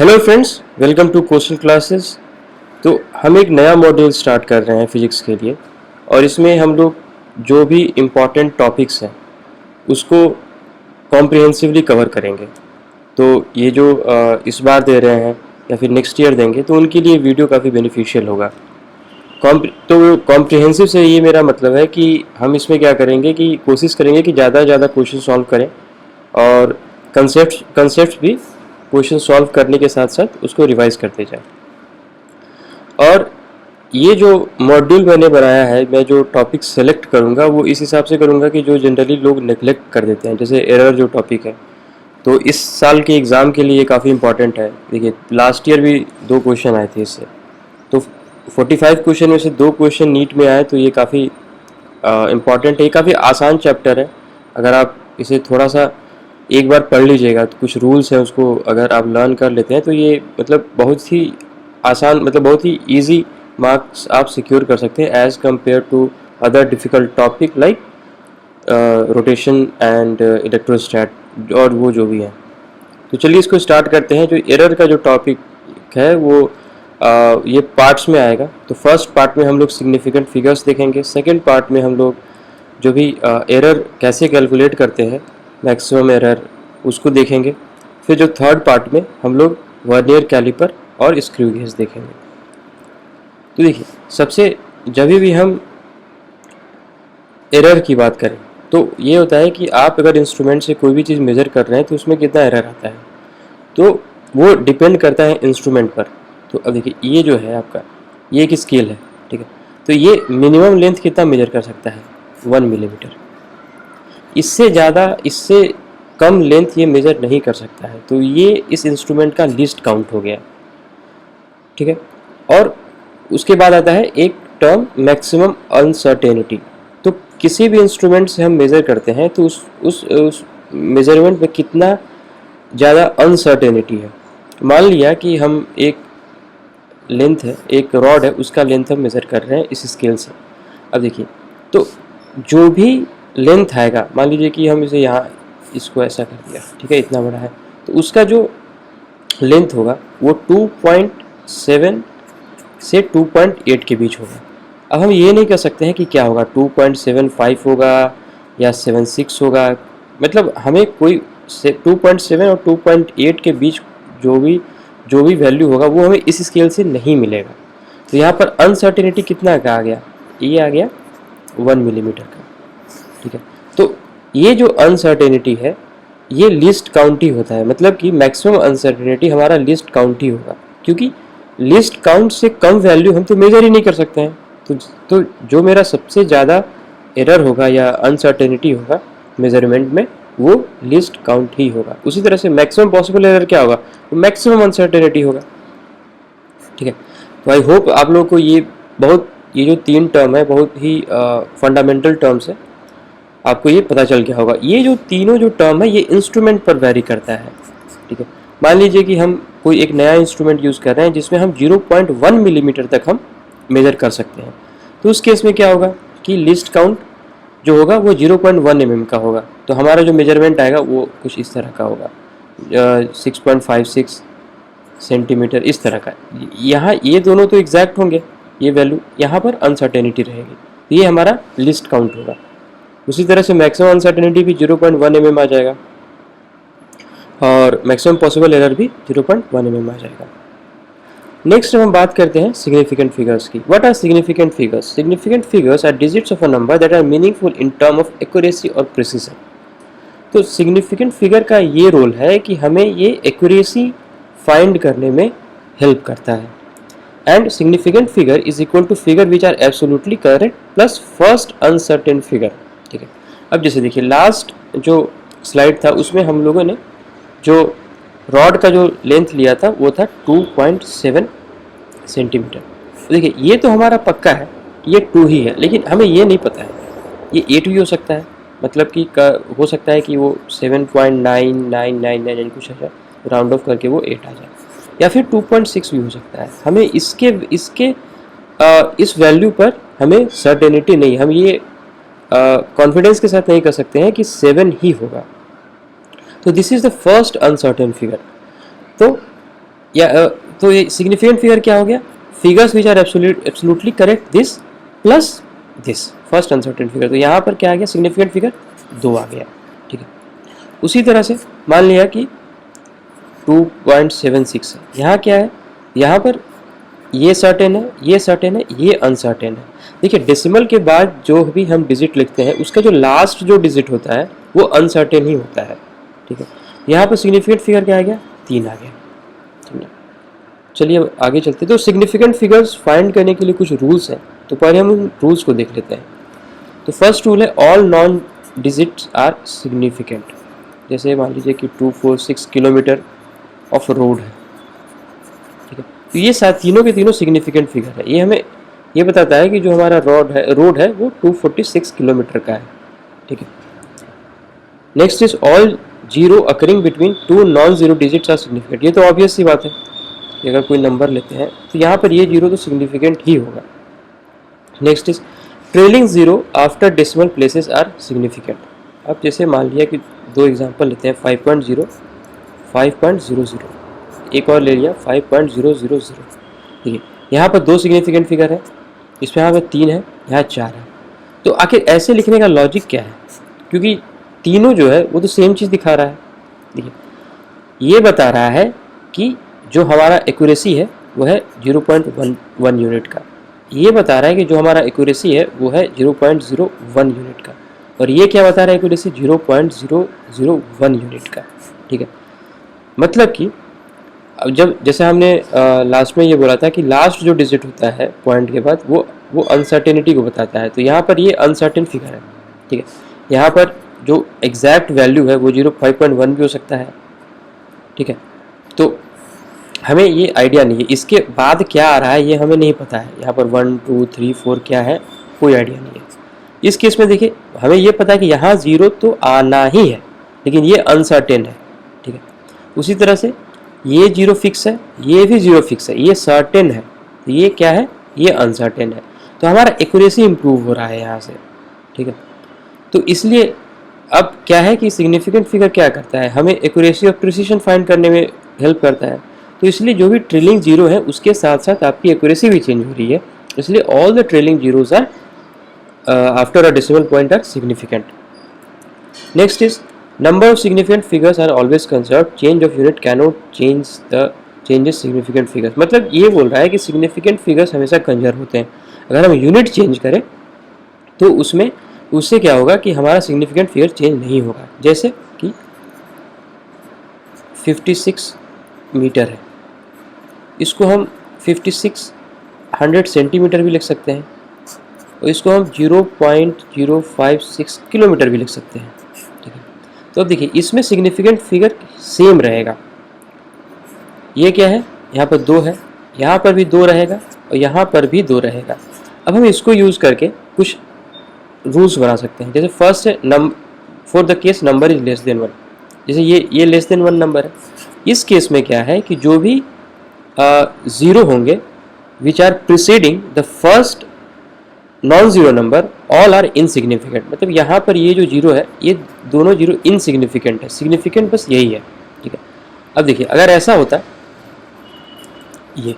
Hello friends, welcome to question classes. तो हम एक नया मॉड्यूल स्टार्ट कर रहे हैं फिजिक्स के लिए, और इसमें हम लोग जो भी इम्पॉर्टेंट टॉपिक्स हैं उसको कॉम्प्रिहेंसिवली कवर करेंगे। तो ये जो इस बार दे रहे हैं या फिर नेक्स्ट ईयर देंगे तो उनके लिए वीडियो काफ़ी बेनिफिशियल होगा। तो कॉम्प्रिहेंसिव से ये मेरा मतलब है कि हम इसमें क्या करेंगे कि कोशिश करेंगे कि ज़्यादा से ज़्यादा क्वेश्चन सॉल्व करें, और कंसेप्ट भी क्वेश्चन सॉल्व करने के साथ साथ उसको रिवाइज करते जाएं। और ये जो मॉड्यूल मैंने बनाया है, मैं जो टॉपिक सेलेक्ट करूँगा वो इस हिसाब से करूँगा कि जो जनरली लोग नेगलेक्ट कर देते हैं, जैसे एरर जो टॉपिक है। तो इस साल के एग्ज़ाम के लिए ये काफ़ी इंपॉर्टेंट है। देखिए, लास्ट ईयर भी 2 क्वेश्चन आए थे इससे, तो 45 क्वेश्चन में से 2 क्वेश्चन नीट में आए, तो ये काफ़ी इम्पॉर्टेंट है। ये काफ़ी आसान चैप्टर है। अगर आप इसे थोड़ा सा एक बार पढ़ लीजिएगा तो कुछ रूल्स हैं, उसको अगर आप लर्न कर लेते हैं तो ये मतलब बहुत ही आसान, मतलब बहुत ही इजी मार्क्स आप सिक्योर कर सकते हैं as compare to other difficult topic like rotation and electrostat और वो जो भी है। तो चलिए इसको स्टार्ट करते हैं। जो एरर का जो टॉपिक है वो ये पार्ट्स में आएगा। तो फर्स्ट पार्ट में हम लोग सिग्निफिकेंट फिगर्स देखेंगे। सेकंड पार्ट में हम लोग जो भी एरर कैसे कैलकुलेट करते हैं, मैक्सिमम एरर, उसको देखेंगे। फिर जो थर्ड पार्ट में हम लोग वर्नियर कैलिपर और स्क्रू गेज देखेंगे। तो देखिए, सबसे जब भी हम एरर की बात करें तो ये होता है कि आप अगर इंस्ट्रूमेंट से कोई भी चीज़ मेज़र कर रहे हैं तो उसमें कितना एरर आता है, तो वो डिपेंड करता है इंस्ट्रूमेंट पर। तो अब देखिए, ये जो है आपका, ये एक स्केल है, ठीक है। तो ये मिनिमम लेंथ कितना मेजर कर सकता है, 1 मिलीमीटर। इससे ज़्यादा, इससे कम लेंथ ये मेजर नहीं कर सकता है। तो ये इस इंस्ट्रूमेंट का लीस्ट काउंट हो गया, ठीक है। और उसके बाद आता है एक टर्म मैक्सिमम अनसर्टेनिटी। तो किसी भी इंस्ट्रूमेंट से हम मेज़र करते हैं तो उस मेजरमेंट में कितना ज़्यादा अनसर्टेनिटी है। मान लिया कि हम एक लेंथ है, एक रॉड है, उसका लेंथ हम मेज़र कर रहे हैं इस स्केल से। अब देखिए, तो जो भी लेंथ आएगा, मान लीजिए कि हम इसे यहाँ, इसको ऐसा कर दिया, ठीक है, इतना बड़ा है, तो उसका जो लेंथ होगा वो 2.7 से 2.8 के बीच होगा। अब हम ये नहीं कह सकते हैं कि क्या होगा, 2.75 होगा या 76 होगा। मतलब हमें कोई 2.7 और 2.8 के बीच जो भी वैल्यू होगा वो हमें इस स्केल से नहीं मिलेगा। तो यहाँ पर अनसर्टेनिटी कितना का आ गया, ये आ गया 1 मिलीमीटर का, ठीक है। तो ये जो अनसर्टेनिटी है ये लिस्ट काउंट ही होता है, मतलब कि मैक्सिमम अनसर्टेनिटी हमारा लिस्ट काउंट ही होगा, क्योंकि लिस्ट काउंट से कम वैल्यू हम तो मेजर ही नहीं कर सकते हैं। तो जो मेरा सबसे ज़्यादा एरर होगा या अनसर्टेनिटी होगा मेजरमेंट में, वो लिस्ट काउंट ही होगा। उसी तरह से मैक्सिमम पॉसिबल एरर क्या होगा, तो मैक्सिमम अनसर्टेनिटी होगा, ठीक है। तो आई होप आप लोगों को ये जो 3 टर्म है बहुत ही फंडामेंटल टर्म्स है, आपको ये पता चल गया होगा। ये जो तीनों जो टर्म है ये इंस्ट्रूमेंट पर वेरी करता है, ठीक है। मान लीजिए कि हम कोई एक नया इंस्ट्रूमेंट यूज़ कर रहे हैं जिसमें हम 0.1 मिलीमीटर तक हम मेजर कर सकते हैं। तो उस केस में क्या होगा कि लिस्ट काउंट जो होगा वो 0.1 mm का होगा। तो हमारा जो मेजरमेंट आएगा वो कुछ इस तरह का होगा, 6.56 सेंटीमीटर, इस तरह का। यहाँ ये दोनों तो एग्जैक्ट होंगे, ये वैल्यू, यहाँ पर अनसर्टेनिटी रहेगी, तो ये हमारा लिस्ट काउंट होगा। उसी तरह से मैक्सिमम अनसर्टेनिटी भी 0.1 mm आ जाएगा, और मैक्सिमम पॉसिबल एरर भी 0.1 mm आ जाएगा। नेक्स्ट हम बात करते हैं सिग्निफिकेंट फिगर्स की। What are significant figures? Significant figures are digits of a number that are meaningful in term of accuracy और प्रिसीजन। तो सिग्निफिकेंट फिगर का ये रोल है कि हमें ये एक्यूरेसी फाइंड करने में हेल्प करता है। And significant figure is equal to figure which are absolutely correct plus first uncertain figure, ठीक है। अब जैसे देखिए, लास्ट जो स्लाइड था उसमें हम लोगों ने जो रॉड का जो लेंथ लिया था वो था 2.7 सेंटीमीटर। देखिए, ये तो हमारा पक्का है, ये 2 ही है, लेकिन हमें ये नहीं पता है, ये 8 भी हो सकता है, मतलब कि हो सकता है कि वो 7.9999 कुछ है, राउंड ऑफ करके वो 8 आ जाए, या फिर 2.6 भी हो सकता है। हमें इसके इस वैल्यू पर हमें सर्टेनिटी नहीं, हम ये कॉन्फिडेंस के साथ नहीं कर सकते हैं कि 7 ही होगा। तो this is the first uncertain figure. तो या तो ये सिग्निफिकेंट फिगर क्या हो गया, figures which are absolutely correct this plus this first uncertain figure. तो यहाँ पर क्या आ गया, सिग्निफिकेंट फिगर 2 आ गया, ठीक है। उसी तरह से मान लिया कि 2.76 है, यहाँ क्या है, यहाँ पर ये सर्टेन है, ये सर्टेन है, ये अनसर्टेन है। देखिए डेसिमल के बाद जो भी हम डिजिट लिखते हैं उसका जो लास्ट जो डिजिट होता है वो अनसर्टेन ही होता है, ठीक है। यहाँ पर सिग्निफिकेंट फिगर क्या आ गया, 3 आ गया, ठीक है। चलिए अब आगे चलते हैं। तो सिग्निफिकेंट फिगर्स फाइंड करने के लिए कुछ रूल्स हैं, तो पहले हम उन रूल्स को देख लेते हैं। तो फर्स्ट रूल है all non digits are significant. जैसे मान लीजिए कि 246 किलोमीटर ऑफ रोड है, ठीक है। तो ये तीनों के तीनों सिग्निफिकेंट फिगर है। ये हमें ये बताता है कि जो हमारा रोड है वो 246 किलोमीटर का है, ठीक है। Next is all zero occurring between two non zero digits are significant. ये तो ऑब्वियस सी बात है कि अगर कोई नंबर लेते हैं तो यहाँ पर ये जीरो तो सिग्निफिकेंट ही होगा। Next is trailing zero after decimal places are significant. अब जैसे मान लिया कि दो एग्जांपल लेते हैं, 5.0, 5.00, एक और ले लिया 5.000, ठीक है। यहाँ पर 2 सिग्निफिकेंट फिगर है, इसमें यहाँ पर 3 है, यहाँ 4 है। तो आखिर ऐसे लिखने का लॉजिक क्या है, क्योंकि तीनों जो है वो तो सेम चीज़ दिखा रहा है। देखिए ये बता रहा है कि जो हमारा एक्यूरेसी है वो है 0.11 यूनिट का, ये बता रहा है कि जो हमारा एक्यूरेसी है वो है 0.01 यूनिट का, और ये क्या बता रहा है, एक्यूरेसी 0.001 यूनिट का, ठीक है। मतलब कि अब जब जैसे हमने लास्ट में ये बोला था कि लास्ट जो डिजिट होता है पॉइंट के बाद वो अनसर्टेनिटी को बताता है, तो यहाँ पर ये अनसर्टेन फिगर है, ठीक है। यहाँ पर जो एग्जैक्ट वैल्यू है वो 0.5.1 भी हो सकता है, ठीक है। तो हमें ये आइडिया नहीं है इसके बाद क्या आ रहा है, ये हमें नहीं पता है। यहाँ पर 1 2 3 4 क्या है, कोई आइडिया नहीं है। इस केस में देखिए हमें ये पता है कि यहाँ 0 तो आना ही है, लेकिन ये अनसर्टेन है, ठीक है। उसी तरह से ये 0 फिक्स है, ये भी 0 फिक्स है, ये सर्टेन है, तो ये क्या है, ये अनसर्टेन है। तो हमारा एक्यूरेसी इंप्रूव हो रहा है यहाँ से, ठीक है। तो इसलिए अब क्या है कि सिग्निफिकेंट फिगर क्या करता है, हमें एक्यूरेसी और प्रिसीशन फाइंड करने में हेल्प करता है। तो इसलिए जो भी ट्रेलिंग जीरो है उसके साथ साथ आपकी एक्यूरेसी भी चेंज हो रही है, इसलिए all the trailing zeros are after a decimal point are significant. Next is number of significant figures are always conserve, change of unit cannot change the changes significant figures. मतलब ये बोल रहा है कि सिग्निफिकेंट फिगर्स हमेशा conserve होते हैं, अगर हम यूनिट चेंज करें तो उससे क्या होगा कि हमारा सिग्निफिकेंट फिगर चेंज नहीं होगा। जैसे कि 56 मीटर है, इसको हम 5600 सेंटीमीटर भी लिख सकते हैं, और इसको हम 0.056 किलोमीटर भी लिख सकते हैं, ठीक है। तो अब देखिए इसमें सिग्निफिकेंट फिगर सेम रहेगा। ये क्या है, यहाँ पर 2 है, यहाँ पर भी 2 रहेगा और यहाँ पर भी 2 रहेगा। अब हम इसको यूज़ करके कुछ रूल्स बना सकते हैं। जैसे फर्स्ट है for the case number is less then 1, जैसे ये लेस देन 1 नंबर है। इस केस में क्या है कि जो भी 0 होंगे which are preceding the first non zero number all are insignificant. मतलब यहाँ पर ये जो 0 है ये दोनों 0 इनसिग्निफिकेंट है, सिग्निफिकेंट बस यही है, ठीक है। अब देखिए अगर ऐसा होता ये,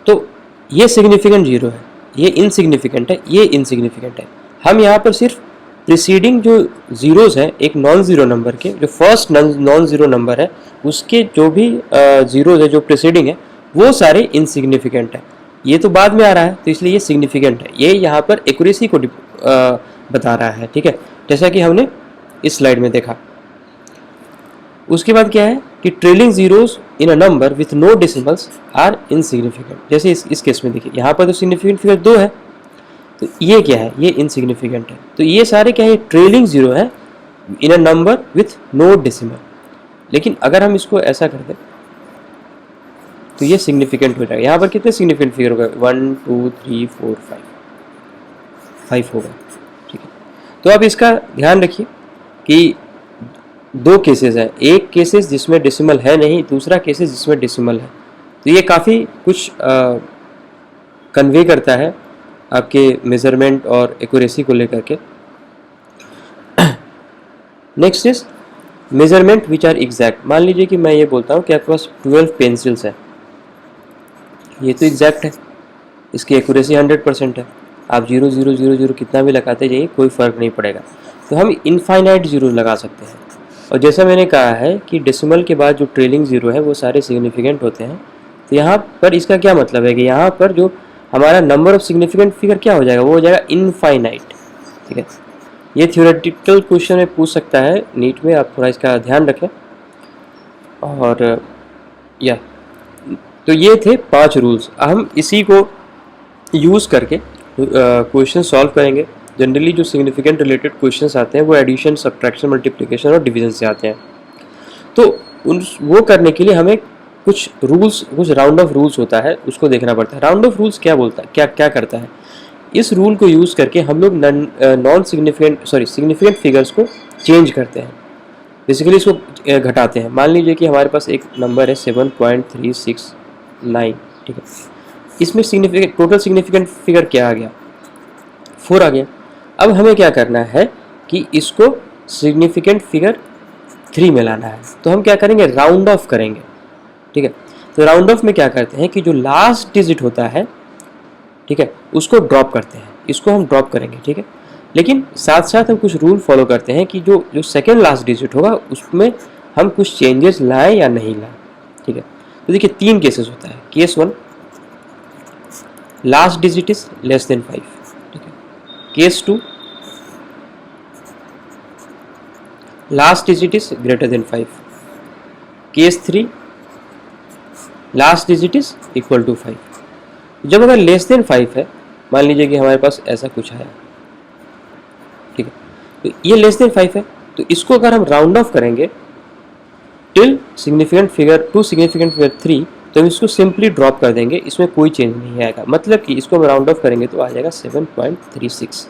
तो ये सिग्निफिकेंट 0 है, ये इनसिग्निफिकेंट है, ये इनसिग्निफिकेंट है। हम यहाँ पर सिर्फ प्रिसीडिंग जो जीरोस हैं एक नॉन ज़ीरो नंबर के, जो फर्स्ट नॉन ज़ीरो नंबर है उसके जो भी जीरोस है जो प्रिसीडिंग है वो सारे इनसिग्निफिकेंट है। ये तो बाद में आ रहा है तो इसलिए ये सिग्निफिकेंट है, ये यहाँ पर एक्यूरेसी को बता रहा है, ठीक है, जैसा कि हमने इस स्लाइड में देखा। उसके बाद क्या है कि trailing zeros in a number with no decimals are insignificant. जैसे इस केस में देखिए यहाँ पर तो सिग्निफिकेंट फिगर 2 है, तो ये क्या है, ये इनसिग्निफिकेंट है। तो ये सारे क्या है, ट्रेलिंग जीरो है in a number with no decimal. लेकिन अगर हम इसको ऐसा कर दें तो ये सिग्निफिकेंट हो जाएगा। यहाँ पर कितने सिग्निफिकेंट फिगर हो गए, 1 2 3 4 5 हो गए, ठीक है। तो अब इसका ध्यान रखिए कि 2 केसेस हैं, एक केसेस जिसमें डेसिमल है नहीं, दूसरा केसेस जिसमें डेसिमल है। तो ये काफ़ी कुछ कन्वे करता है आपके मेजरमेंट और एक्यूरेसी को लेकर के। Next is measurement which are exact. मान लीजिए कि मैं ये बोलता हूँ कि आपके पास 12 पेंसिल्स है, ये तो एग्जैक्ट है, इसकी एक्यूरेसी 100% है, आप 0,0,0,0 कितना भी लगाते जाइए कोई फ़र्क नहीं पड़ेगा। तो हम इनफाइनाइट ज़ीरो लगा सकते हैं। और जैसा मैंने कहा है कि डेसिमल के बाद जो ट्रेलिंग ज़ीरो है वो सारे सिग्निफिकेंट होते हैं। तो यहाँ पर इसका क्या मतलब है कि यहाँ पर जो हमारा नंबर ऑफ सिग्निफिकेंट फिगर क्या हो जाएगा, वो हो जाएगा इनफाइनाइट। ठीक है, ये थ्योरेटिकल क्वेश्चन में पूछ सकता है नीट में, आप थोड़ा इसका ध्यान रखें। और या तो ये थे 5 रूल्स, हम इसी को यूज़ करके क्वेश्चन सॉल्व करेंगे। जनरली जो सिग्निफिकेंट रिलेटेड क्वेश्चंस आते हैं वो एडिशन, सब्ट्रैक्शन, मल्टीप्लिकेशन और डिवीजन से आते हैं। तो वो करने के लिए हमें कुछ रूल्स, कुछ राउंड ऑफ रूल्स होता है, उसको देखना पड़ता है। राउंड ऑफ रूल्स क्या बोलता है, क्या क्या करता है, इस रूल को यूज़ करके हम लोग नॉन सिग्निफिकेंट सिग्निफिकेंट फिगर्स को चेंज करते हैं, बेसिकली इसको घटाते हैं। मान लीजिए कि हमारे पास एक नंबर है 7.369, ठीक है, इसमें सिग्निफिकेंट टोटल सिग्निफिकेंट फिगर क्या आ गया, 4 आ गया। अब हमें क्या करना है कि इसको सिग्निफिकेंट फिगर 3 में लाना है। तो हम क्या करेंगे, राउंड ऑफ करेंगे। ठीक है, तो राउंड ऑफ में क्या करते हैं कि जो लास्ट डिजिट होता है, ठीक है, उसको ड्रॉप करते हैं, इसको हम ड्रॉप करेंगे। ठीक है, लेकिन साथ साथ हम कुछ रूल फॉलो करते हैं कि जो जो सेकेंड लास्ट डिजिट होगा उसमें हम कुछ चेंजेस लाएं या नहीं लाएं। ठीक है, तो देखिए 3 केसेस होता है। Case 1, last digit is less than 5। ठीक है, case 2, last digit is greater than 5। Case 3, last digit is equal to 5। जब अगर लेस देन 5 है, मान लीजिए कि हमारे पास ऐसा कुछ आया, ठीक है, तो ये लेस देन 5 है, तो इसको अगर हम राउंड ऑफ करेंगे till significant figure to significant figure 3, तो हम इसको सिंपली ड्रॉप कर देंगे, इसमें कोई चेंज नहीं आएगा। मतलब कि इसको हम राउंड ऑफ करेंगे तो आ जाएगा 7.36।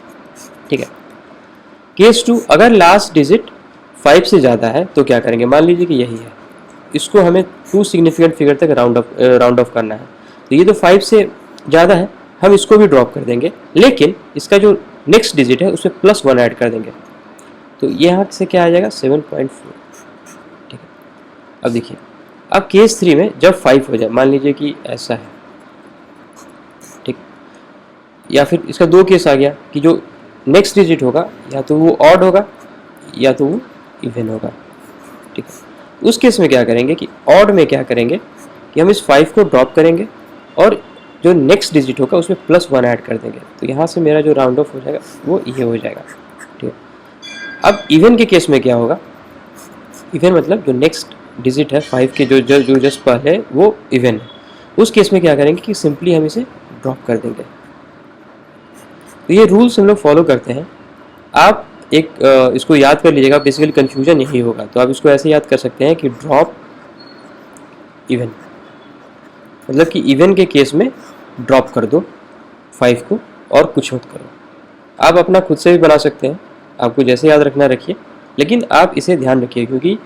ठीक है, केस 2, अगर लास्ट डिजिट 5 से ज़्यादा है तो क्या करेंगे, मान लीजिए कि यही है, इसको हमें 2 सिग्निफिकेंट फिगर तक राउंड ऑफ करना है। तो ये तो 5 से ज़्यादा है, हम इसको भी ड्रॉप कर देंगे, लेकिन इसका जो नेक्स्ट डिजिट है उसमें +1 ऐड कर देंगे। तो यहाँ से क्या आ जाएगा, 7.4। ठीक है, अब देखिए, अब केस 3 में जब 5 हो जाए, मान लीजिए कि ऐसा है, ठीक, या फिर इसका 2 केस आ गया कि जो नेक्स्ट डिजिट होगा या तो वो ऑड होगा या तो वो इवन होगा। ठीक है, उस केस में क्या करेंगे कि ऑड में क्या करेंगे कि हम इस 5 को ड्रॉप करेंगे और जो नेक्स्ट डिजिट होगा उसमें +1 ऐड कर देंगे। तो यहाँ से मेरा जो राउंड ऑफ हो जाएगा वो ये हो जाएगा। ठीक है, अब इवन के केस में क्या होगा, इवन मतलब जो नेक्स्ट डिजिट है 5 के जो जस्ट पर है वो इवन है, उस केस में क्या करेंगे कि सिंपली हम इसे ड्रॉप कर देंगे। तो ये रूल्स हम लोग फॉलो करते हैं। आप एक इसको याद कर लीजिएगा, बेसिकली कन्फ्यूजन यही होगा। तो आप इसको ऐसे याद कर सकते हैं कि ड्रॉप इवन, मतलब कि इवन के केस में ड्रॉप कर दो 5 को और कुछ मत करो। आप अपना खुद से भी बना सकते हैं, आपको जैसे याद रखना रखिए, लेकिन आप इसे ध्यान रखिए क्योंकि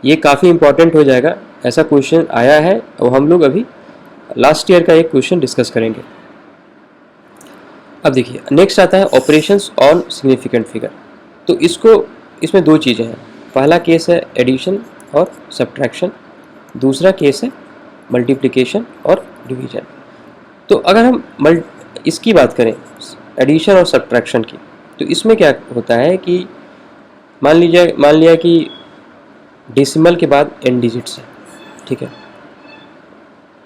ये काफ़ी इंपॉर्टेंट हो जाएगा। ऐसा क्वेश्चन आया है और हम लोग अभी लास्ट ईयर का एक क्वेश्चन डिस्कस करेंगे। अब देखिए नेक्स्ट आता है ऑपरेशंस ऑन सिग्निफिकेंट फिगर। तो इसमें 2 चीज़ें हैं। पहला केस है एडिशन और सब्ट्रैक्शन, दूसरा केस है मल्टीप्लिकेशन और डिवीजन। तो अगर हम इसकी बात करें एडिशन और सब्ट्रैक्शन की, तो इसमें क्या होता है कि मान लिया कि डेसिमल के बाद n डिजिट्स है। ठीक है,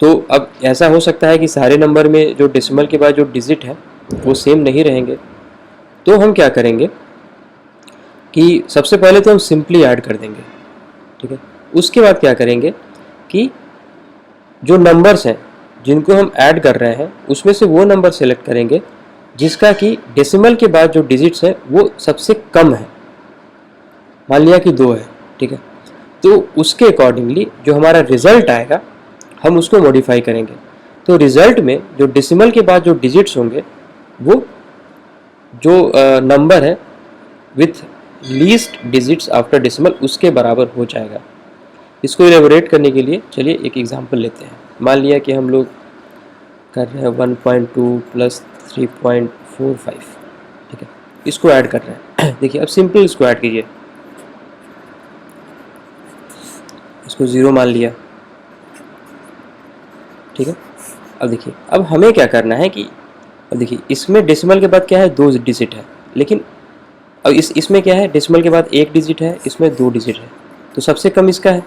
तो अब ऐसा हो सकता है कि सारे नंबर में जो डेसिमल के बाद जो डिजिट है वो सेम नहीं रहेंगे। तो हम क्या करेंगे कि सबसे पहले तो हम सिंपली ऐड कर देंगे। ठीक है, उसके बाद क्या करेंगे कि जो नंबर्स हैं जिनको हम ऐड कर रहे हैं उसमें से वो नंबर सेलेक्ट करेंगे जिसका कि डेसिमल के बाद जो डिजिट्स है वो सबसे कम है। मान लिया कि 2 है। ठीक है, तो उसके अकॉर्डिंगली जो हमारा रिजल्ट आएगा हम उसको मॉडिफाई करेंगे। तो रिजल्ट में जो डेसिमल के बाद जो डिजिट्स होंगे वो जो नंबर है with least digits after decimal उसके बराबर हो जाएगा। इसको इलेबोरेट करने के लिए चलिए एक एग्जांपल लेते हैं। मान लिया कि हम लोग कर रहे हैं 1.2 + 3.45। ठीक है, इसको ऐड कर रहे हैं। देखिए अब सिंपल इसको ऐड कीजिए, इसको 0 मान लिया, ठीक है। अब देखिए, अब हमें क्या करना है कि अब देखिए इसमें डेसिमल के बाद क्या है, 2 डिजिट है, लेकिन अब इसमें क्या है, डेसिमल के बाद 1 डिजिट है, इसमें 2 डिजिट है, तो सबसे कम इसका है।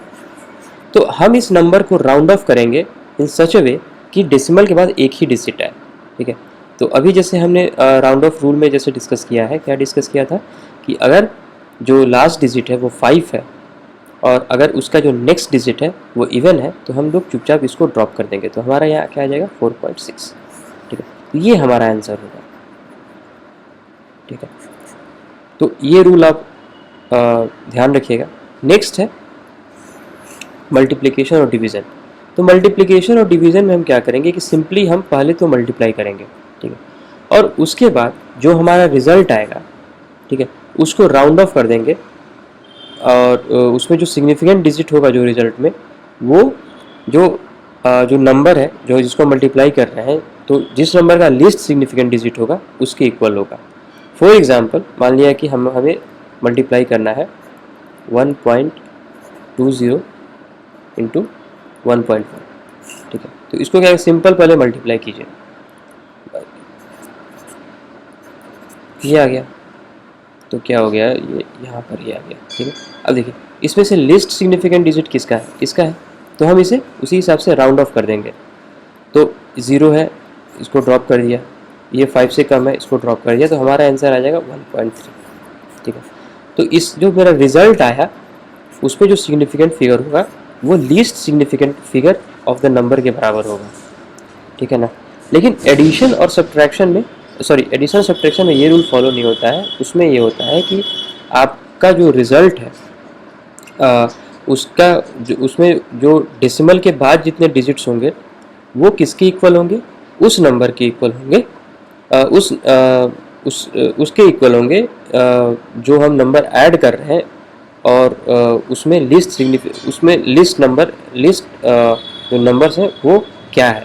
तो हम इस नंबर को राउंड ऑफ करेंगे इन सच अ वे कि डेसिमल के बाद एक ही डिजिट है, ठीक है। तो अभी जैसे हमने राउंड ऑफ रूल में जैसे डिस्कस किया है, क्या डिस्कस किया था कि अगर जो लास्ट डिजिट है वो 5 है और अगर उसका जो नेक्स्ट डिजिट है वो इवन है, तो हम लोग चुपचाप इसको ड्रॉप कर देंगे, तो हमारा यहाँ क्या आ जाएगा, 4.6, ठीक है। तो ये हमारा आंसर होगा, ठीक है। तो ये रूल आप ध्यान रखिएगा। नेक्स्ट है मल्टीप्लिकेशन और डिवीज़न। तो मल्टीप्लिकेशन और डिवीज़न में हम क्या करेंगे कि सिंपली हम पहले तो मल्टीप्लाई करेंगे, ठीक है, और उसके बाद जो हमारा रिज़ल्ट आएगा, ठीक है, उसको राउंड ऑफ कर देंगे और उसमें जो सिग्निफिकेंट डिजिट होगा जो रिज़ल्ट में, वो जो नंबर है जो जिसको मल्टीप्लाई कर रहे हैं, तो जिस नंबर का लीस्ट सिग्निफिकेंट डिजिट होगा उसके इक्वल होगा। फॉर एग्जांपल मान लिया कि हमें मल्टीप्लाई करना है 1.20 इंटू 1.1, ठीक है। तो इसको क्या सिंपल पहले मल्टीप्लाई कीजिए, ये आ गया, तो क्या हो गया, ये यहाँ पर ये आ गया, ठीक है। अब देखिए इसमें से लिस्ट सिग्निफिकेंट डिजिट किसका है, इसका है, तो हम इसे उसी हिसाब से राउंड ऑफ कर देंगे। तो 0 है, इसको ड्रॉप कर दिया, ये 5 से कम है, इसको ड्रॉप कर दिया, तो हमारा आंसर आ जाएगा 1.3, ठीक है। तो इस जो मेरा रिजल्ट आया उस पर जो सिग्निफिकेंट फिगर होगा वो least significant figure of the number के बराबर होगा, ठीक है ना। लेकिन एडिशन और सब्ट्रैक्शन में एडिशन और सब्ट्रैक्शन में ये रूल फॉलो नहीं होता है। उसमें ये होता है कि आपका जो रिज़ल्ट है उसमें जो डेसिमल के बाद जितने डिजिट्स होंगे वो किसके इक्वल होंगे, उस नंबर के इक्वल होंगे, उसके इक्वल होंगे जो हम नंबर ऐड कर रहे हैं, और उसमें लिस्ट जो नंबर्स हैं वो क्या है,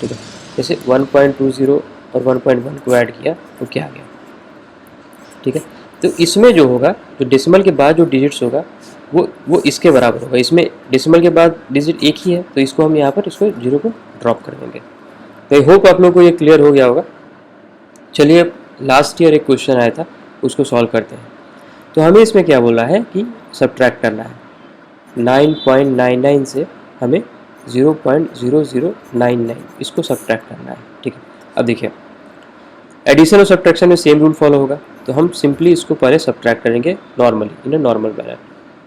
ठीक है। जैसे 1.20 और 1.1 को ऐड किया तो क्या आ गया, ठीक है। तो इसमें जो होगा, जो डेसिमल के बाद जो डिजिट्स होगा वो इसके बराबर होगा। इसमें डेसिमल के बाद डिजिट एक ही है, तो इसको हम यहाँ पर इसको 0 को ड्रॉप कर देंगे। तो आई होप आप लोगों को ये क्लियर हो गया होगा। चलिए लास्ट ईयर एक क्वेश्चन आया था, उसको सॉल्व करते हैं। तो हमें इसमें क्या बोला है कि सब्ट्रैक्ट करना है 9.99 से हमें 0.0099 इसको सब्ट्रैक्ट करना है, ठीक है। अब देखिए एडिशन और सब्ट्रैक्शन में सेम रूल फॉलो होगा, तो हम सिंपली इसको पहले सब्ट्रैक्ट करेंगे normally, in a normal manner,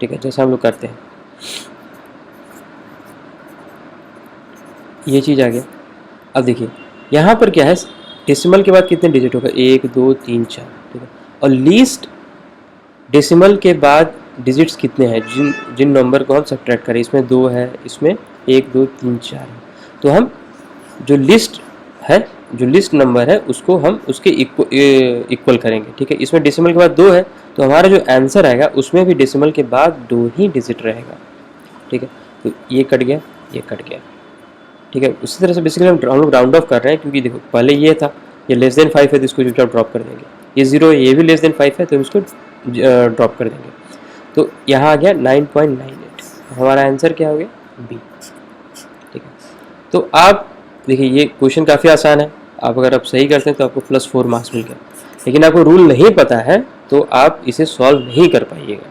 ठीक है, जैसा हम लोग करते हैं। ये चीज़ आ गया। अब देखिए यहाँ पर क्या है, डेसिमल के बाद कितने डिजिट होगा, 1 2 3 4, ठीक है। और लीस्ट डेसिमल के बाद डिजिट्स कितने हैं, जिन नंबर को हम सब्ट्रैक्ट करें, इसमें 2 है, इसमें 1 2 3 4 है, तो हम जो लिस्ट नंबर है उसको हम उसके इक्वल करेंगे, ठीक है। इसमें डेसिमल के बाद 2 है, तो हमारा जो आंसर आएगा उसमें भी डेसिमल के बाद 2 ही डिजिट रहेगा, ठीक है। तो ये कट गया, ये कट गया, ठीक है। उसी तरह से बेसिकली हम लोग राउंड ऑफ कर रहे हैं, क्योंकि देखो पहले ये था, ये लेस देन 5 है तो इसको चुपचाप ड्रॉप कर देंगे, ये 0 है, ये भी लेस देन 5 है तो इसको ड्रॉप कर देंगे। तो यहाँ आ गया 9.98, हमारा आंसर क्या हो गया, बी, ठीक है। तो आप देखिए ये क्वेश्चन काफ़ी आसान है, आप अगर आप सही करते हैं तो आपको +4 मार्क्स मिल गए, लेकिन आपको रूल नहीं पता है तो आप इसे सॉल्व नहीं कर पाइएगा,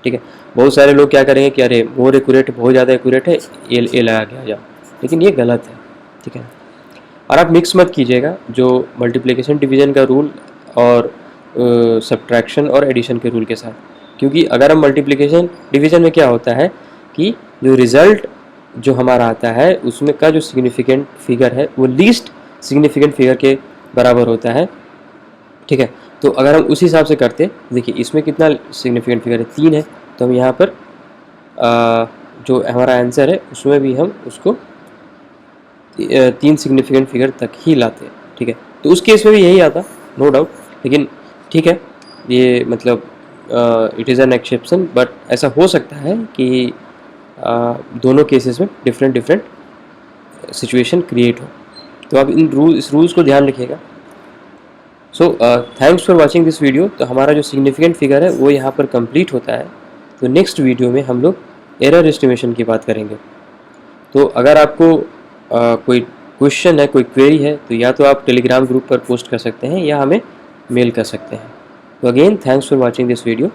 ठीक है। बहुत सारे लोग क्या करेंगे कि अरे मोर एक्यूरेट, बहुत ज़्यादा एक्यूरेट है, ए लगा के आ जाओ, लेकिन ये गलत है, ठीक है। और आप मिक्स मत कीजिएगा जो मल्टीप्लिकेशन डिवीज़न का रूल और सब्ट्रैक्शन और एडिशन के रूल के साथ, क्योंकि अगर हम मल्टीप्लिकेशन डिवीज़न में क्या होता है कि जो रिज़ल्ट जो हमारा आता है उसमें का जो सिग्निफिकेंट फिगर है वो लीस्ट सिग्निफिकेंट फिगर के बराबर होता है, ठीक है। तो अगर हम उसी हिसाब से करते, देखिए इसमें कितना सिग्निफिकेंट फिगर है, 3 है, तो हम यहाँ पर जो हमारा आंसर है उसमें भी हम उसको 3 सिग्निफिकेंट फिगर तक ही लाते हैं, ठीक है। तो उस केस में भी यही आता, नो डाउट, लेकिन ठीक है, ये मतलब it is an exception, but ऐसा हो सकता है कि दोनों केसेस में डिफरेंट सिचुएशन क्रिएट हो, तो आप इस रूल्स को ध्यान रखिएगा। So thanks for watching this video. तो हमारा जो सिग्निफिकेंट फिगर है वो यहाँ पर कंप्लीट होता है। तो नेक्स्ट वीडियो में हम लोग एरर एस्टिमेशन की बात करेंगे। तो अगर आपको कोई क्वेश्चन है, कोई क्वेरी है, तो या तो आप टेलीग्राम ग्रुप पर पोस्ट कर सकते हैं या हमें मेल कर सकते हैं। तो again thanks for watching this video.